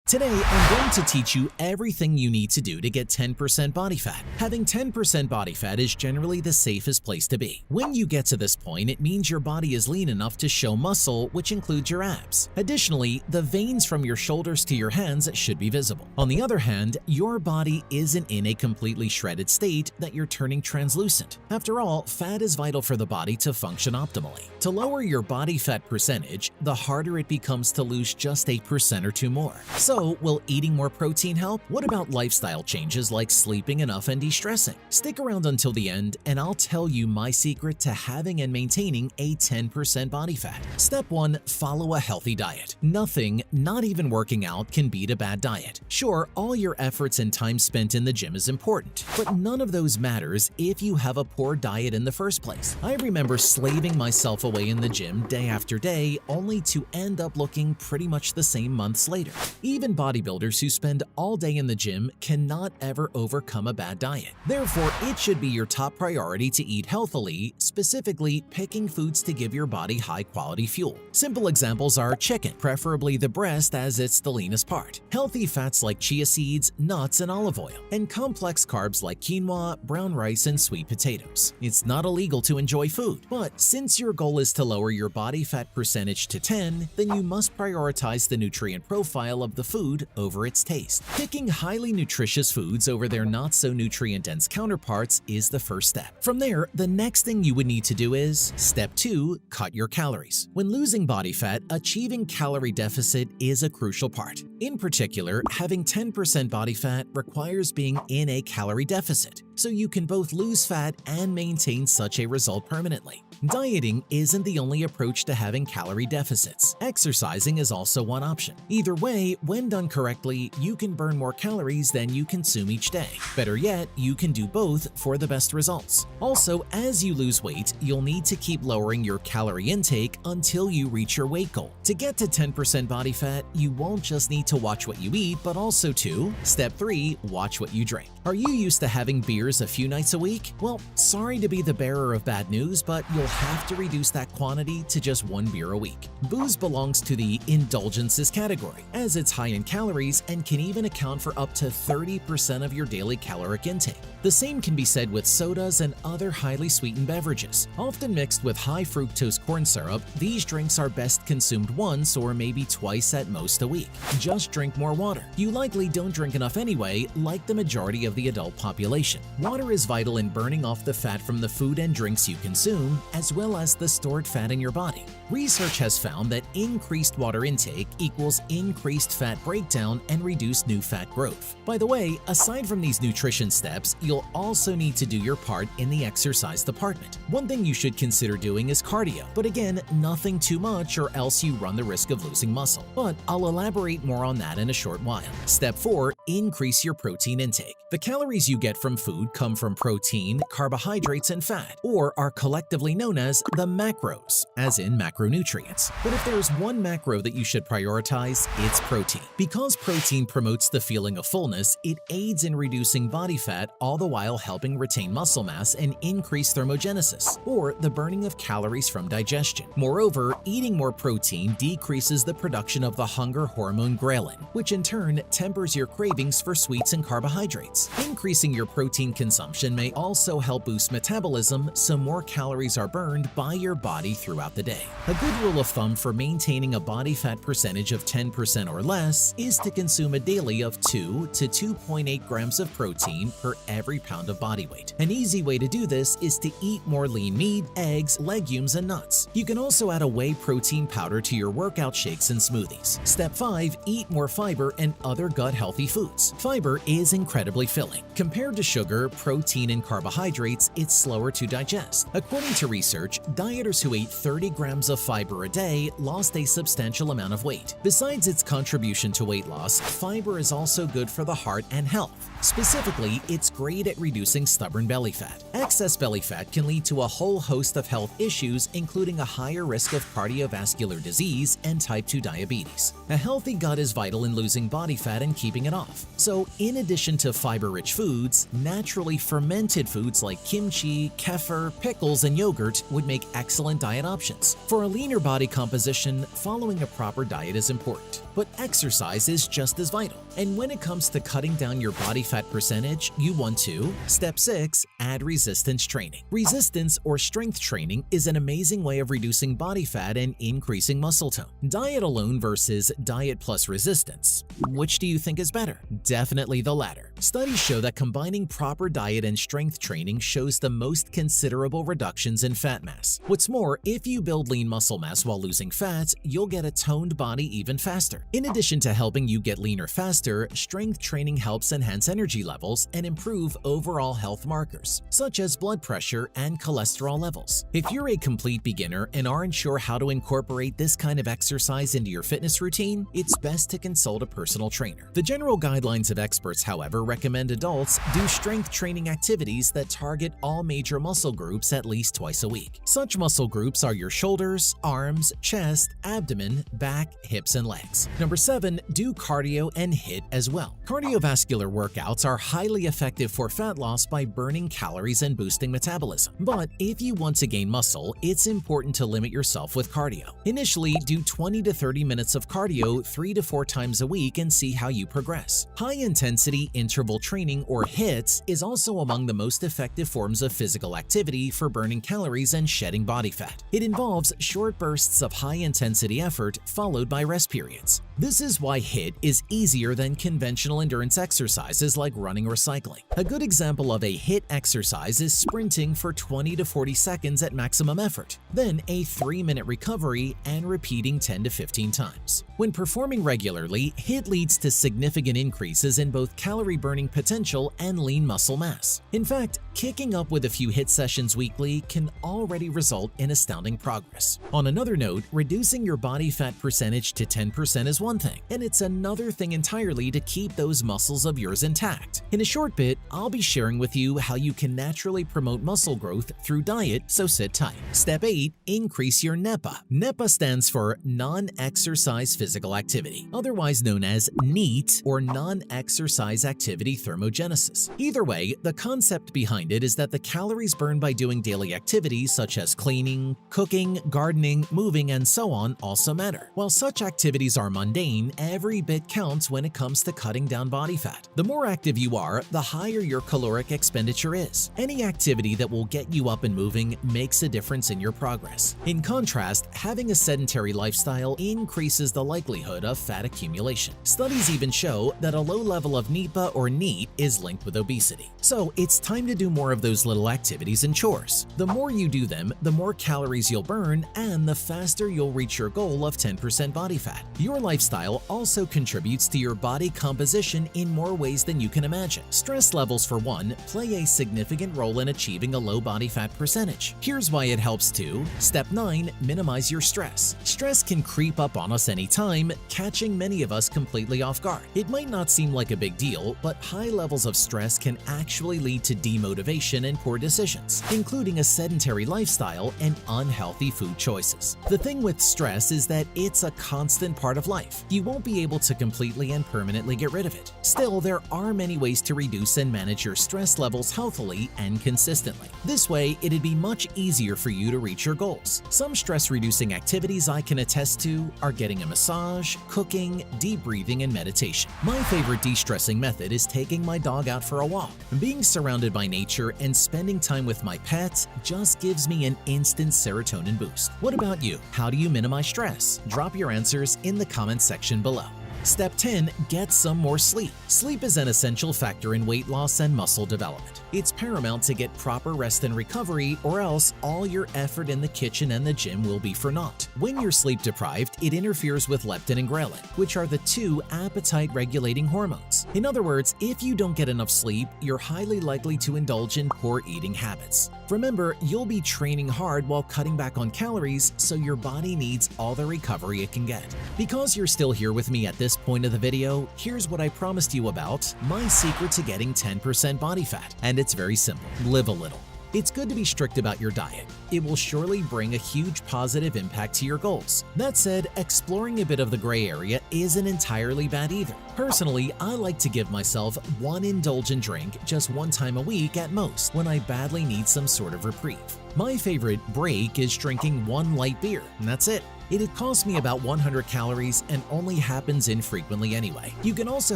Today, I'm going to teach you everything you need to do to get 10% body fat. Having 10% body fat is generally the safest place to be. When you get to this point, it means your body is lean enough to show muscle, which includes your abs. Additionally, the veins from your shoulders to your hands should be visible. On the other hand, your body isn't in a completely shredded state that you're turning translucent. After all, fat is vital for the body to function optimally. To lower your body fat percentage, the harder it becomes to lose just 8% or 2 more. So, will eating more protein help? What about lifestyle changes like sleeping enough and de-stressing? Stick around until the end and I'll tell you my secret to having and maintaining a 10% body fat. Step 1. Follow a healthy diet. Nothing, not even working out, can beat a bad diet. Sure, all your efforts and time spent in the gym is important, but none of those matters if you have a poor diet in the first place. I remember slaving myself away in the gym day after day only to end up looking pretty much the same months later. Even bodybuilders who spend all day in the gym cannot ever overcome a bad diet. Therefore, it should be your top priority to eat healthily, specifically picking foods to give your body high-quality fuel. Simple examples are chicken, preferably the breast as it's the leanest part, healthy fats like chia seeds, nuts, and olive oil, and complex carbs like quinoa, brown rice, and sweet potatoes. It's not illegal to enjoy food, but since your goal is to lower your body fat percentage to 10, then you must prioritize the nutrient profile of the food over its taste. Picking highly nutritious foods over their not-so-nutrient-dense counterparts is the first step. From there, the next thing you would need to do is Step 2. Cut your calories. When losing body fat, achieving calorie deficit is a crucial part. In particular, having 10% body fat requires being in a calorie deficit, so you can both lose fat and maintain such a result permanently. Dieting isn't the only approach to having calorie deficits. Exercising is also one option. Either way, when done correctly, you can burn more calories than you consume each day. Better yet, you can do both for the best results. Also, as you lose weight, you'll need to keep lowering your calorie intake until you reach your weight goal. To get to 10% body fat, you won't just need to watch what you eat, but also to Step 3. Watch what you drink. Are you used to having beers a few nights a week? Well, sorry to be the bearer of bad news, but you'll have to reduce that quantity to just 1 beer a week. Booze belongs to the indulgences category, as it's high in calories and can even account for up to 30% of your daily caloric intake. The same can be said with sodas and other highly sweetened beverages. Often mixed with high fructose corn syrup, these drinks are best consumed once or maybe twice at most a week. Just drink more water. You likely don't drink enough anyway, like the majority of the adult population. Water is vital in burning off the fat from the food and drinks you consume, as well as the stored fat in your body. Research has found that increased water intake equals increased fat breakdown and reduced new fat growth. By the way, aside from these nutrition steps, you'll also need to do your part in the exercise department. One thing you should consider doing is cardio, but again, nothing too much or else you run the risk of losing muscle. But I'll elaborate more on that in a short while. Step 4. Increase your protein intake. The calories you get from food come from protein, carbohydrates, and fat, or are collectively known as the macros, as in macronutrients. But if there's one macro that you should prioritize, it's protein. Because protein promotes the feeling of fullness, it aids in reducing body fat, all the while helping retain muscle mass and increase thermogenesis, or the burning of calories from digestion. Moreover, eating more protein decreases the production of the hunger hormone ghrelin, which in turn tempers your cravings for sweets and carbohydrates. Increasing your protein consumption may also help boost metabolism, so more calories are burned by your body throughout the day. A good rule of thumb for maintaining a body fat percentage of 10% or less is to consume a daily of 2 to 2.8 grams of protein per every pound of body weight. An easy way to do this is to eat more lean meat, eggs, legumes, and nuts. You can also add a whey protein powder to your workout shakes and smoothies. Step 5. Eat more fiber and other gut-healthy foods. Fiber is incredibly filling. Compared to sugar, protein, and carbohydrates, it's slower to digest. According to research, dieters who ate 30 grams of fiber a day lost a substantial amount of weight. Besides its contribution to weight loss, fiber is also good for the heart and health. Specifically, it's great at reducing stubborn belly fat. Excess belly fat can lead to a whole host of health issues, including a higher risk of cardiovascular disease and type 2 diabetes. A healthy gut is vital in losing body fat and keeping it off. So, in addition to fiber-rich foods, naturally fermented foods like kimchi, kefir, pickles, and yogurt would make excellent diet options. For a leaner body composition, following a proper diet is important, but exercise is just as vital. And when it comes to cutting down your body fat percentage, you want to Step 6. Add resistance training. Resistance or strength training is an amazing way of reducing body fat and increasing muscle tone. Diet alone versus diet plus resistance. Which do you think is better? Definitely the latter. Studies show that combining proper diet and strength training shows the most considerable reductions in fat mass. What's more, if you build lean muscle mass while losing fat, you'll get a toned body even faster. In addition to helping you get leaner faster, strength training helps enhance energy levels and improve overall health markers, such as blood pressure and cholesterol levels. If you're a complete beginner and aren't sure how to incorporate this kind of exercise into your fitness routine, it's best to consult a personal trainer. The general guidelines of experts, however, recommend adults do strength training activities that target all major muscle groups at least twice a week. Such muscle groups are your shoulders, arms, chest, abdomen, back, hips, and legs. Number 7. Do cardio and HIIT as well. Cardiovascular workouts are highly effective for fat loss by burning calories and boosting metabolism. But if you want to gain muscle, it's important to limit yourself with cardio. Initially, do 20 to 30 minutes of cardio 3 to 4 times a week and see how you progress. High-intensity interval training, or HIIT, is also among the most effective forms of physical activity for burning calories and shedding body fat. It involves short bursts of high-intensity effort followed by rest periods. This is why HIIT is easier than conventional endurance exercises like running or cycling. A good example of a HIIT exercise is sprinting for 20 to 40 seconds at maximum effort, then a 3-minute recovery and repeating 10 to 15 times. When performing regularly, HIIT leads to significant increases in both calorie burning potential and lean muscle mass. In fact, kicking up with a few HIIT sessions weekly can already result in astounding progress. On another note, reducing your body fat percentage to 10% is one thing, and it's another thing entirely to keep those muscles of yours intact. In a short bit, I'll be sharing with you how you can naturally promote muscle growth through diet, so sit tight. Step 8. Increase your NEPA. NEPA stands for Non-Exercise Physical Activity, otherwise known as NEAT, or Non-Exercise Activity Thermogenesis. Either way, the concept behind it is that the calories burned by doing daily activities such as cleaning, cooking, gardening, moving, and so on also matter. While such activities are mundane, every bit counts when it comes to cutting down body fat. The more active you are, the higher your caloric expenditure is. Any activity that will get you up and moving makes a difference in your progress. In contrast, having a sedentary lifestyle increases the likelihood of fat accumulation. Studies even show that a low level of NEPA or NEAT is linked with obesity. So it's time to do more of those little activities and chores. The more you do them, the more calories you'll burn and the faster you'll reach your goal of 10% body fat. Your lifestyle also contributes to your body composition in more ways than you can imagine. Stress levels, for one, play a significant role in achieving a low body fat percentage. Here's why it helps too. Step 9. Minimize your stress. Stress can creep up on us anytime, catching many of us completely off guard. It might not seem like a big deal, but high levels of stress can actually lead to demotivation and poor decisions, including a sedentary lifestyle and unhealthy food choices. The thing with stress is that it's a constant part of life. You won't be able to completely and permanently get rid of it. Still, there are many ways to reduce and manage your stress levels healthily and consistently. This way, it'd be much easier for you to reach your goals. Some stress-reducing activities I can attest to are getting a massage, cooking, deep breathing, and meditation. My favorite de-stressing method is taking my dog out for a walk. Being surrounded by nature and spending time with my pets just gives me an instant serotonin boost. What about you? How do you minimize stress? Drop your answers in the comments section below. Step 10. Get some more sleep. Sleep is an essential factor in weight loss and muscle development. It's paramount to get proper rest and recovery, or else all your effort in the kitchen and the gym will be for naught. When you're sleep deprived, it interferes with leptin and ghrelin, which are the two appetite-regulating hormones. In other words, if you don't get enough sleep, you're highly likely to indulge in poor eating habits. Remember, you'll be training hard while cutting back on calories, so your body needs all the recovery it can get. Because you're still here with me at this point of the video, here's what I promised you about my secret to getting 10% body fat. And it's very simple. Live a little. It's good to be strict about your diet. It will surely bring a huge positive impact to your goals. That said, exploring a bit of the gray area isn't entirely bad either. Personally, I like to give myself one indulgent drink just one time a week at most when I badly need some sort of reprieve. My favorite break is drinking one light beer, and that's it. It costs me about 100 calories and only happens infrequently anyway. You can also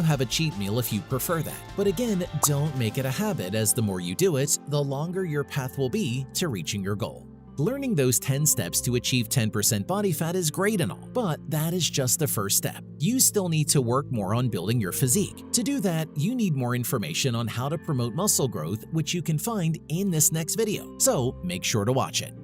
have a cheat meal if you prefer that. But again, don't make it a habit, as the more you do it, the longer your path will be to reaching your goal. Learning those 10 steps to achieve 10% body fat is great and all, but that is just the first step. You still need to work more on building your physique. To do that, you need more information on how to promote muscle growth, which you can find in this next video, so make sure to watch it.